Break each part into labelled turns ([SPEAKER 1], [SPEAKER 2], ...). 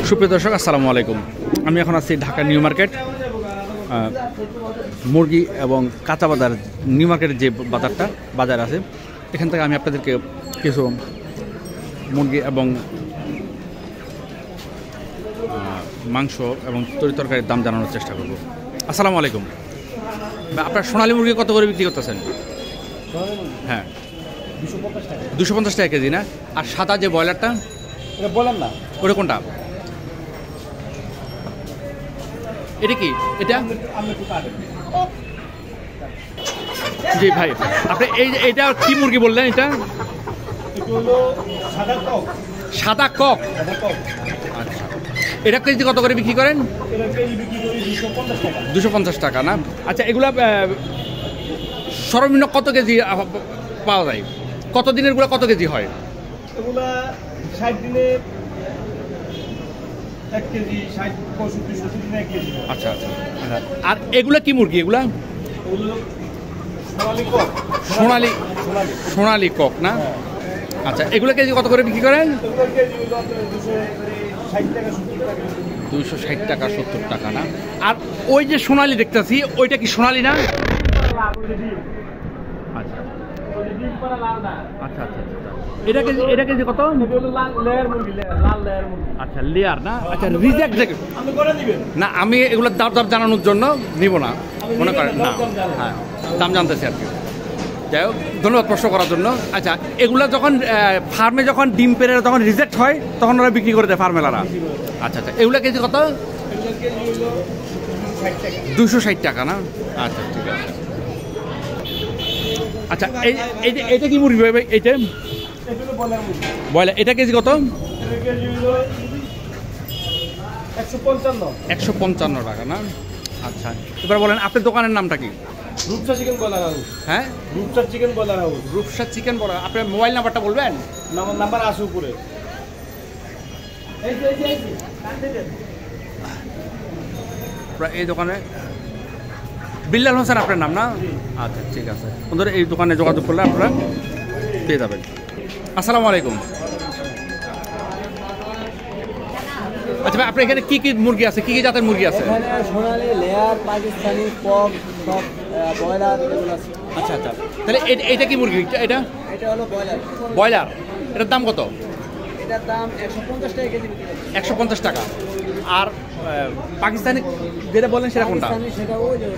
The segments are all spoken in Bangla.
[SPEAKER 1] সুপ্রিয় দর্শক, আসসালামু আলাইকুম। আমি এখন আছি ঢাকা নিউ মার্কেট মুরগি এবং কাঁচা বাজার। নিউ মার্কেটের যে বাজার আছে, এখান থেকে আমি আপনাদেরকে কিছু মুরগি এবং মাংস এবং তরকারির দাম জানানোর চেষ্টা করব। আসসালামু আলাইকুম। আপনার সোনালী মুরগি কত করে বিক্রি করতেছেন? হ্যাঁ, 250 টাকা কেজি না? আর সাদা যে ব্রয়লারটা,
[SPEAKER 2] বলেন না
[SPEAKER 1] ওটা কোনটা? এটা কি? এটা জি ভাই, আপনি এইটা কি মুরগি বললেন? এটা সাদা কক। আচ্ছা, এটা কেজি কত করে বিক্রি করেন? 250 টাকা না? আচ্ছা, এগুলা সর্বনিম্ন কত কেজি পাওয়া যায়? কত দিনের গুলো কত কেজি হয়?
[SPEAKER 2] এগুলা 60 দিনে 1 কেজি, 60, 65, 70 দিনে 1 কেজি।
[SPEAKER 1] আচ্ছা আচ্ছা। আর এগুলা কি মুরগি? এগুলা সোনালী কক না? আচ্ছা, এগুলো কেজি কত করে বিক্রি করেন? 260 টাকা 70 টাকা না? আর ওই যে সোনালী দেখতেছি, ওইটা কি সোনালী না? আচ্ছা আচ্ছা আচ্ছা। এটা কেজি কত? আচ্ছা, লেয়ার না? আচ্ছা, রিজেক্ট না, আমি এগুলোর দাম জানানোর জন্য নিব না, মনে করেন না। হ্যাঁ, দাম জানতেছি আর কি। যাই হোক, ধন্যবাদ প্রশ্ন করার জন্য। আচ্ছা, এগুলো যখন ফার্মে যখন ডিম পেরে যখন রিজেক্ট হয়, তখন ওরা বিক্রি করে দেয় ফার্মেলারা। আচ্ছা আচ্ছা, এগুলো কেজি কত? 260 টাকা না? আচ্ছা, ঠিক আছে। আচ্ছা, এইটা কি মুরগি ভাই? এইটা ব্রয়লার, এটা কেজি কত? 155 টাকা না? আচ্ছা, এবার বলেন আপনার দোকানের নামটা কি?
[SPEAKER 2] রূপসা চিকেন বলার হাউস।
[SPEAKER 1] হ্যাঁ,
[SPEAKER 2] রূপসা চিকেন বলার হাউস।
[SPEAKER 1] রূপসা চিকেন বলার। আপনার মোবাইল নাম্বারটা বলবেন?
[SPEAKER 2] নাম্বার আছে উপরে।
[SPEAKER 1] এই দোকানে বিল্লাল হোসেন আপনার নাম না? আচ্ছা, ঠিক আছে। বন্ধুরা, এই দোকানে যোগাযোগ করলে আপনারা পেয়ে যাবেন। আসসালামু আলাইকুম। আচ্ছা ভাই, আপনার এখানে কি কি মুরগি আছে? কি কি জাতের মুরগি আছে?
[SPEAKER 2] সোনালী, লেয়ার, পাকিস্তানি, কক, সব ব্রয়লার এগুলো আছে।
[SPEAKER 1] আচ্ছা আচ্ছা, তাহলে এটা কি মুরগি? এটা
[SPEAKER 2] হলো ব্রয়লার।
[SPEAKER 1] ব্রয়লার, এটার দাম কত?
[SPEAKER 2] এটার দাম 150 টাকা কেজি বিক্রি করছে।
[SPEAKER 1] 150 টাকা। আর পাকিস্তানি যেটা বলেন সেটা কোনটা?
[SPEAKER 2] সেটা ওই যে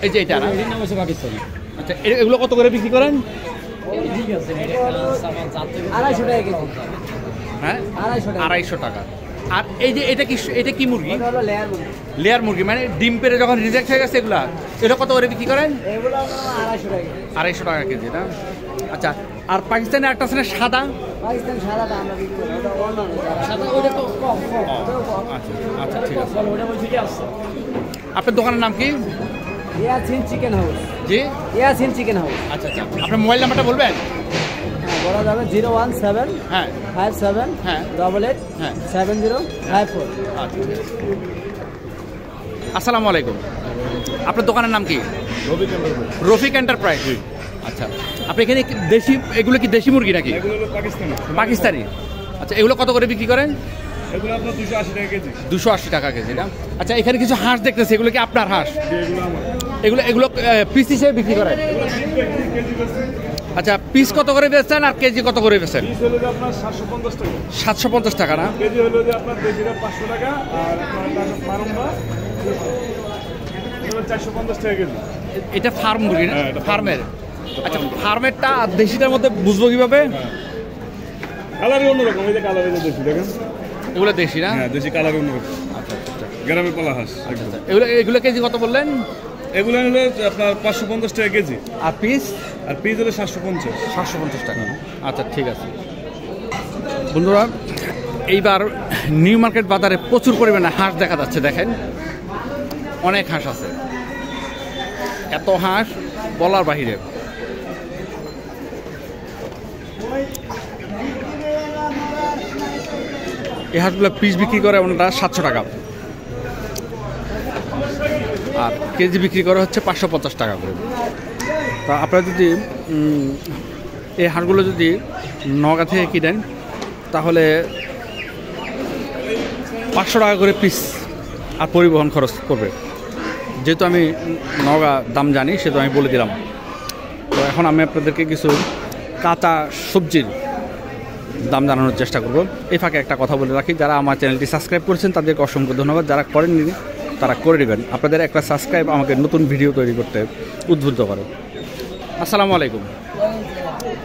[SPEAKER 1] এই যে এটা না?
[SPEAKER 2] এর নাম হচ্ছে পাকিস্তানি।
[SPEAKER 1] আচ্ছা, এগুলো কত করে বিক্রি করেন?
[SPEAKER 2] ঠিক আছে, 250 টাকা কেজি।
[SPEAKER 1] হ্যাঁ, 250 টাকা। আর এই যে এটা কি মুরগি?
[SPEAKER 2] হলো লেয়ার মুরগি।
[SPEAKER 1] লেয়ার মুরগি মানে ডিম পেরে যখন রিজেক্ট হয়ে গেছে, এগুলা এটা কত করে বিক্রি করেন?
[SPEAKER 2] এগুলো 250 টাকা কেজি।
[SPEAKER 1] 250 টাকা কেজি না? আচ্ছা, আর পাকিস্তানি একটা আছে না সাদা?
[SPEAKER 2] পাকিস্তান সাদাটা আমরা বিক্রি করি, ওটা অন্যান্য সাদা, ওটা তো কম।
[SPEAKER 1] আচ্ছা আচ্ছা, ঠিক আছে।
[SPEAKER 2] ওটা বলছি কি আছে?
[SPEAKER 1] আপনার দোকানের নাম কি?
[SPEAKER 2] Yasin chicken house.
[SPEAKER 1] জি,
[SPEAKER 2] ইয়াসিন চিকেন হাউস।
[SPEAKER 1] আচ্ছা আচ্ছা। আপনার মোবাইল নাম্বারটা বলবেন?
[SPEAKER 2] হ্যাঁ, বলা যাবে 017
[SPEAKER 1] হ্যাঁ
[SPEAKER 2] 57
[SPEAKER 1] হ্যাঁ
[SPEAKER 2] 88
[SPEAKER 1] হ্যাঁ
[SPEAKER 2] 7054।
[SPEAKER 1] আচ্ছা। আসসালামু আলাইকুম। আপনার দোকানের নাম কি? রফিক এন্টারপ্রাইজ। আচ্ছা, আপনি এখানে দেশি, এগুলো কি দেশি মুরগি নাকি?
[SPEAKER 2] এগুলো হলো পাকিস্তানি।
[SPEAKER 1] পাকিস্তানি। আচ্ছা, এগুলো কত করে বিক্রি করেন?
[SPEAKER 2] এগুলো আপনার 280 টাকা কেজি।
[SPEAKER 1] 280 টাকা কেজি না? আচ্ছা, এখানে কিছু হাঁস দেখতেছি, এগুলো কি আপনার হাঁস?
[SPEAKER 2] এগুলো আমার।
[SPEAKER 1] এগুলো পিস হিসেবে বিক্রি করেন?
[SPEAKER 2] কেজি বেচছি।
[SPEAKER 1] আচ্ছা, পিস কত করে বেচছেন আর কেজি কত করে বেচছেন?
[SPEAKER 2] পিস হলো যে আপনার 750 টাকা।
[SPEAKER 1] 750 টাকা না?
[SPEAKER 2] কেজি হলো যে আপনার দেশিটা 500 টাকা, আর আপনার মারুম্বা এগুলো 450 টাকা কেজি।
[SPEAKER 1] এটা ফার্ম মুরগি না?
[SPEAKER 2] হ্যাঁ, এটা
[SPEAKER 1] ফার্মের। আচ্ছা, ফার্মেরটা আর দেশিটার মধ্যে বুঝবো কিভাবে?
[SPEAKER 2] কালারই অন্যরকম, এই যে কালার, এই যে দেশি দেখেন।
[SPEAKER 1] এগুলো দেশি না?
[SPEAKER 2] হ্যাঁ, দেশি কালার অন্যরকম।
[SPEAKER 1] আচ্ছা আচ্ছা।
[SPEAKER 2] গ্রামে পালা হাঁস।
[SPEAKER 1] এগুলো কেজি কত বললেন?
[SPEAKER 2] এগুলো হলো আপনার 550 টাকা কেজি,
[SPEAKER 1] আর পিস?
[SPEAKER 2] আর পিস হলো 750।
[SPEAKER 1] 750 টাকা। আচ্ছা, ঠিক আছে। বন্ধুরা, এইবার নিউ মার্কেট বাজারে প্রচুর পরিমাণে হাঁস দেখা যাচ্ছে। দেখেন, অনেক হাঁস আছে, এত হাঁস বলার বাহিরে। এই হাঁসগুলো পিস বিক্রি করে ওনারা 700 টাকা, আর কেজি বিক্রি করা হচ্ছে 550 টাকা করে। তা আপনারা যদি এই হাঁসগুলো যদি নওগাঁ থেকে কিনেন, তাহলে 500 টাকা করে পিস আর পরিবহন খরচ করবে। যেহেতু আমি নওগাঁ দাম জানি সেহেতু আমি বলে দিলাম। তো এখন আমি আপনাদেরকে কিছু কাঁচা সবজির দাম জানানোর চেষ্টা করব। এই ফাঁকে একটা কথা বলে রাখি, যারা আমার চ্যানেলটি সাবস্ক্রাইব করেছেন তাদেরকে অসংখ্য ধন্যবাদ, যারা করেননি তারা করে নেবেন। আপনাদের একটা সাবস্ক্রাইব আমাকে নতুন ভিডিও তৈরি করতে উদ্বুদ্ধ করে। আসসালামু আলাইকুম।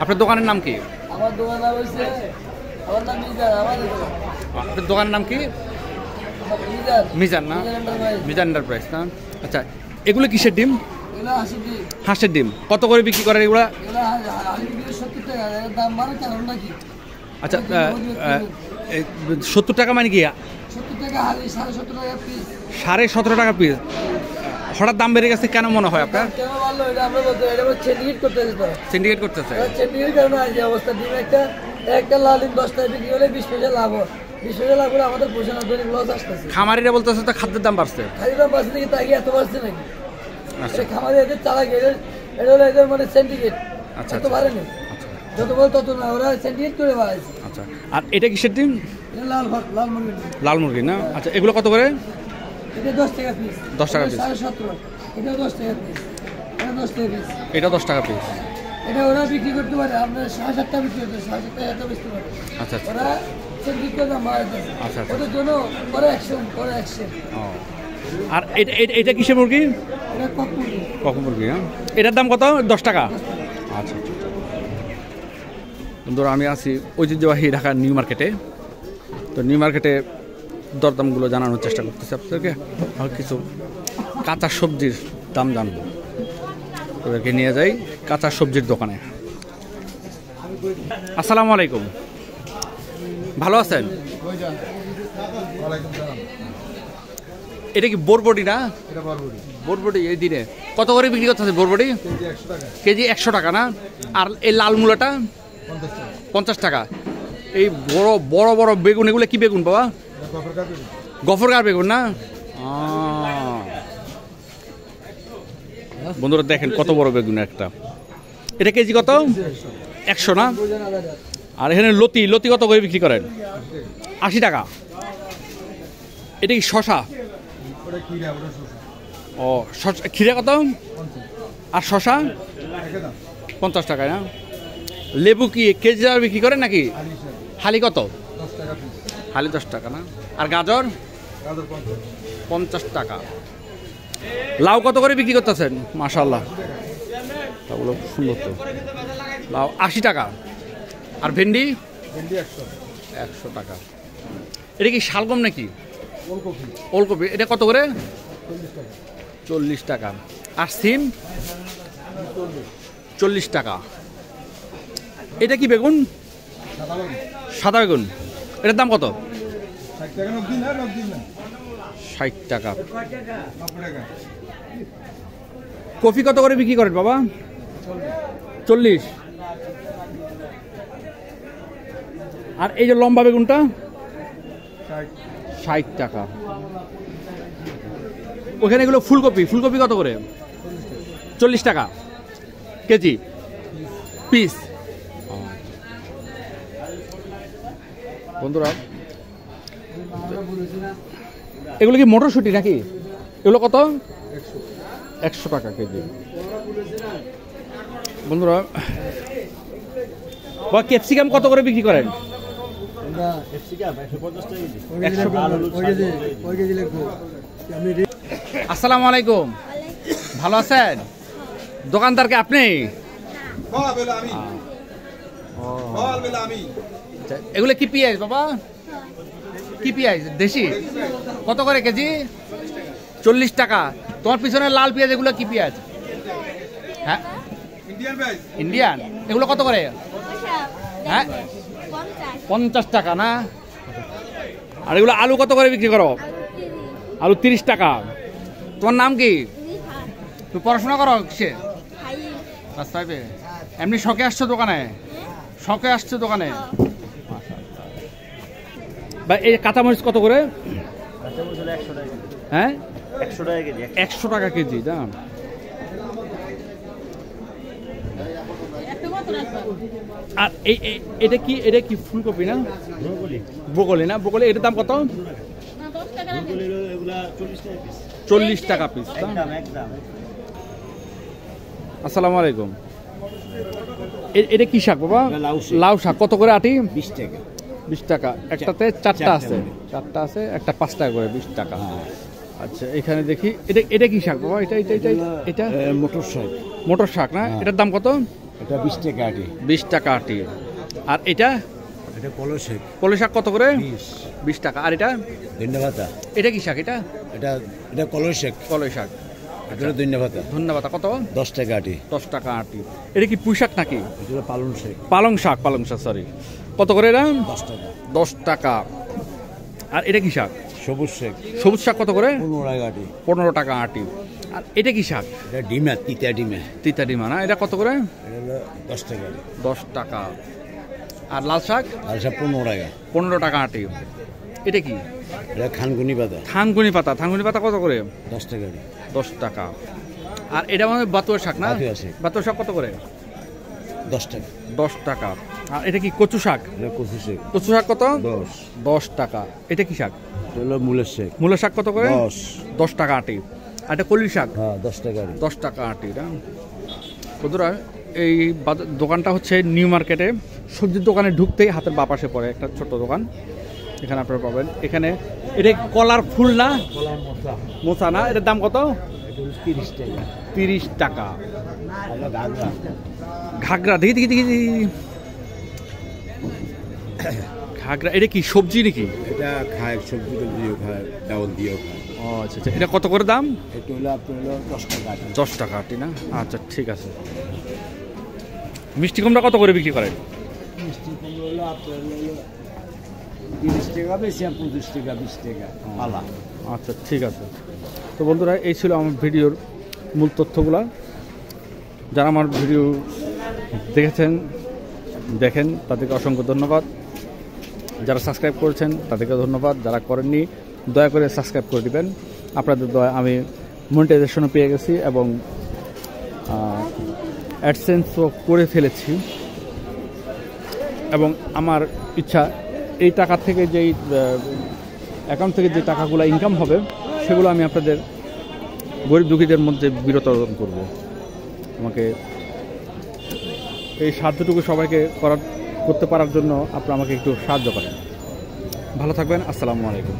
[SPEAKER 1] আপনার দোকানের নাম কি?
[SPEAKER 2] আমার দোকান নাম হচ্ছে, আমার নাম মিজান। আমাদের দোকান
[SPEAKER 1] আপনার দোকানের নাম কি?
[SPEAKER 2] মিজান।
[SPEAKER 1] মিজান না? মিজান এন্টারপ্রাইজ না? আচ্ছা, এগুলো কিসের ডিম?
[SPEAKER 2] এগুলো 80 টাকা।
[SPEAKER 1] হাঁসের ডিম কত করে বিক্রি করেন এগুলো?
[SPEAKER 2] এগুলো হালি বিক্রি 70 টাকা। এর দাম বাড়ে কারণ নাকি?
[SPEAKER 1] আচ্ছা, 70 টাকা মানে কি?
[SPEAKER 2] 70 টাকা হালি, 17.5 টাকা পিস।
[SPEAKER 1] 17.5 টাকা পিস। হঠাৎ দাম বেড়ে গেছে কেন মনে হয় আপনার?
[SPEAKER 2] কেন বাড়লো এটা আমরা বলতে, এটা সিন্ডিকেট করতেছে তো।
[SPEAKER 1] সিন্ডিকেট করতেছে।
[SPEAKER 2] সিন্ডিকেট কারণে আজ এই অবস্থা। ডিম একটা লাল ডিম 10 টাকা বিক্রি হলে 20 পয়সা লাভ হয়। 20 পয়সা লাভ হলে আমাদের পোষণ দৈনিক লস আসতেছে।
[SPEAKER 1] খামারিরা বলতেছে তো খাদ্যের দাম বাড়ছে।
[SPEAKER 2] খালি দাম বাড়ছে নাকি? তাই এত বাড়ছে নাকি?
[SPEAKER 1] আচ্ছা
[SPEAKER 2] এটা খামারে এদের চালাক, এটা হলো এদের মানে সিন্ডিকেট।
[SPEAKER 1] আচ্ছা
[SPEAKER 2] এত বাড়েনি,
[SPEAKER 1] আচ্ছা
[SPEAKER 2] যত বল তত না, ওরা সিন্ডিকেট করে বাড়াইছে।
[SPEAKER 1] আচ্ছা। আর এটা কিসের ডিম?
[SPEAKER 2] এটা লাল ভাত, লাল মুরগি।
[SPEAKER 1] লাল মুরগি না? আচ্ছা, এগুলো কত করে?
[SPEAKER 2] এটা 10 টাকা পিস।
[SPEAKER 1] 10 টাকা পিস।
[SPEAKER 2] 17.5। এটা 10 টাকা পিস। এটা 10 টাকা পিস।
[SPEAKER 1] এটা 10 টাকা পিস।
[SPEAKER 2] এটা ওরা বিক্রি করতে পারে, আমরা 7.5 টাকা বিক্রি করতে, 7.5 টাকা এত বেচতে পারে।
[SPEAKER 1] আচ্ছা আচ্ছা
[SPEAKER 2] ওরা সিন্ডিকেট করে দাম বাড়াইছে।
[SPEAKER 1] আচ্ছা, আচ্ছা।
[SPEAKER 2] ওদের জন্য পরে অ্যাকশন।
[SPEAKER 1] ও, আর এটা কিসের মুরগি?
[SPEAKER 2] এটা কক মুরগি।
[SPEAKER 1] কখন মুরগি? হ্যাঁ, এটার দাম কত? 10 টাকা। আচ্ছা আচ্ছা। বন্ধুরা, আমি আছি ঐতিহ্যবাহী ঢাকার নিউ মার্কেটে। তো নিউ মার্কেটে দরদামগুলো জানানোর চেষ্টা করতেছি আপনাদেরকে। আর কিছু কাঁচা সবজির দাম জানবো। ওদেরকে নিয়ে যাই কাঁচা সবজির দোকানে। আসসালামু আলাইকুম, ভালো আছেন? এটা কি বরবটি না? বরবটি এই দিনে কত করে বিক্রি করতেছে বরবটি? কেজি 100 টাকা না? আর এই লাল মূলাটা 50 টাকা। এই বড় বড় বড় বেগুন, এগুলো কি বেগুন বাবা? গফরগার বেগুন না? বন্ধুরা দেখেন কত বড় বেগুন একটা। এটা কেজি কত? 100 না? আর এখানে লতি কত করে বিক্রি করেন? 80 টাকা। এটা কি শশা? ও, খিরা কত? আর শশা 50 টাকায় না? লেবু কি কেজি আর বিক্রি করেন নাকি? হালি কত? হালি 10 টাকা না? আর গাজর 50 টাকা। লাউ কত করে বিক্রি করতেছেন? মাশাআল্লাহ, তাগুলো সুন্দর তো। লাউ 80 টাকা। আর ভেন্ডি 100 টাকা। এটা কি শালগম নাকি? ওলকপি। এটা কত করে? 40 টাকা। আর সিম 40 টাকা। এটা কি বেগুন? সাদা বেগুন। এটার দাম কত? 60 টাকা। কফি কত করে বিক্রি করেন বাবা? 40। আর এই যে লম্বা বেগুনটা 60 টাকা। ওখানে এগুলো ফুলকপি কত করে? 40 টাকা কেজি পিস। বন্ধুরা, এগুলো কি মটরশুঁটি নাকি? এগুলো কত? 100 টাকা কেজি। বন্ধুরা, ক্যাপসিকাম কত করে বিক্রি করেন? আসসালামু আলাইকুম, ভালো আছেন? দোকানদার কে আপনি? এগুলো কি পেঁয়াজ বাবা? কি পেঁয়াজ? দেশি? কত করে কেজি? 40 টাকা। তোমার পিছনে লাল পেঁয়াজ, এগুলো কি পেঁয়াজ? হ্যাঁ, ইন্ডিয়ান। এগুলো কত করে? হ্যাঁ, 50 টাকা না? আর এগুলো আলু কত করে বিক্রি করো? আলু 30 টাকা। তোমার নাম কি? তুমি পড়াশোনা করো সে? ক্লাস 5-এ। এমনি শখে আসছো দোকানে? শখে আসছো দোকানে? ভাই, এই কাঁচামরিচ কত করে? হ্যাঁ, 100 টাকা কেজি দাম। আর এটা কি ফুলকপি না? ব্রোকলি না? ব্রোকলি, এটার দাম কত? 40 টাকা পিস। আসসালামু আলাইকুম। এটা কি শাক বাবা? লাউ শাক। কত করে আটি?
[SPEAKER 3] 20 টাকা।
[SPEAKER 1] 20 টাকা। একটাতে 4টা আছে, 4টা আছে, একটা 5 টাকা করে, 20 টাকা। আচ্ছা এখানে দেখি এটা কি শাক বাবা? এটা
[SPEAKER 3] মোটর শাক।
[SPEAKER 1] মোটর শাক না? এটার দাম কত?
[SPEAKER 3] এটা 20 টাকা আটি।
[SPEAKER 1] 20 টাকা আটি। আর এটা
[SPEAKER 3] কলই শাক।
[SPEAKER 1] কলই শাক কত করে?
[SPEAKER 3] 20
[SPEAKER 1] টাকা। আর এটা
[SPEAKER 3] ধন্যবাদ।
[SPEAKER 1] এটা কি শাক?
[SPEAKER 3] এটা কলই শাক।
[SPEAKER 1] কলই শাক।
[SPEAKER 3] এটা ধন্যবাদ।
[SPEAKER 1] ধন্যবাদ। কত?
[SPEAKER 3] 10 টাকা আটি।
[SPEAKER 1] 10 টাকা আটি। এটা কি পুঁই শাক নাকি?
[SPEAKER 3] এটা পালং শাক।
[SPEAKER 1] পালং শাক সরি। কত করে এটা?
[SPEAKER 3] 10 টাকা।
[SPEAKER 1] 10 টাকা। আর এটা কি শাক?
[SPEAKER 3] সবুজ শাক।
[SPEAKER 1] সবুজ শাক কত করে?
[SPEAKER 3] 15 টাকা আটি।
[SPEAKER 1] 15 টাকা আটি। আর এটা কি শাক?
[SPEAKER 3] এটা ডিমা, তিতা ডিমা।
[SPEAKER 1] না এটা কত করে?
[SPEAKER 3] এটা হলো 10 টাকা।
[SPEAKER 1] 10 টাকা। আর লাল শাক?
[SPEAKER 3] লাল শাক 15 টাকা।
[SPEAKER 1] 15 টাকা আটি। এটা কি?
[SPEAKER 3] এটা থানকুনি পাতা।
[SPEAKER 1] থানকুনি পাতা কত করে?
[SPEAKER 3] 10 টাকা।
[SPEAKER 1] 10 টাকা। আর এটা মানে বাতুয়া শাক না? বাতুয়া শাক কত করে?
[SPEAKER 3] 10 টাকা।
[SPEAKER 1] 10 টাকা। আর এটা কি কচু শাক?
[SPEAKER 3] এটা কচু শাক।
[SPEAKER 1] কচু শাক কত? 10 টাকা। এটা কি শাক?
[SPEAKER 3] এটা হলো মূলের শাক।
[SPEAKER 1] মূলের শাক কত করে?
[SPEAKER 3] 10
[SPEAKER 1] টাকা আটি। আর এটা কলমি শাক?
[SPEAKER 3] হ্যাঁ 10 টাকা।
[SPEAKER 1] 10 টাকা আটি। বন্ধুরা এই দোকানটা হচ্ছে নিউ মার্কেটে, সবজির দোকানে ঢুকতেই হাতের বাঁ পাশে পড়ে একটা ছোট্ট দোকান। এখানে আপনারা পাবেন। এখানে এটা কলার ফুল না? মোচা না? এটার দাম কত?
[SPEAKER 3] 30 টাকা।
[SPEAKER 1] 30 টাকা।
[SPEAKER 3] ঘাগরা।
[SPEAKER 1] দেখি ঘাগরা। এটা কি সবজি নাকি?
[SPEAKER 3] এটা খায়, সবজি দিয়েও খায়, ডাউল দিয়েও খায়।
[SPEAKER 1] ও আচ্ছা। এটা কত করে দাম?
[SPEAKER 3] এটা হলো আপনার 10 টাকা।
[SPEAKER 1] 10 টাকা আটি না? আচ্ছা ঠিক আছে। মিষ্টি কুমড়া কত করে বিক্রি করেন?
[SPEAKER 3] মিষ্টি কুমড়ো হলো আপনার 30 টাকা, বেশি 25 টাকা, 20 টাকা আলা।
[SPEAKER 1] আচ্ছা ঠিক আছে। তো বন্ধুরা এই ছিল আমার ভিডিওর মূল তথ্যগুলা। যারা আমার ভিডিও দেখেন তাদেরকে অসংখ্য ধন্যবাদ। যারা সাবস্ক্রাইব করেছেন তাদেরকে ধন্যবাদ। যারা করেননি দয়া করে সাবস্ক্রাইব করে দিবেন। আপনাদের দয়া আমি মনিটাইজেশনও পেয়ে গেছি এবং অ্যাডসেন্সও করে ফেলেছি। এবং আমার ইচ্ছা এই টাকা থেকে যেই অ্যাকাউন্ট থেকে যে টাকাগুলো ইনকাম হবে সেগুলো আমি আপনাদের গরিব দুঃখীদের মধ্যে বিতরণ করব। আমাকে এই সাহায্যটুকু সবাইকে করতে পারার জন্য আপনারা আমাকে একটু সাহায্য করেন। ভালো থাকবেন। আসসালামু আলাইকুম।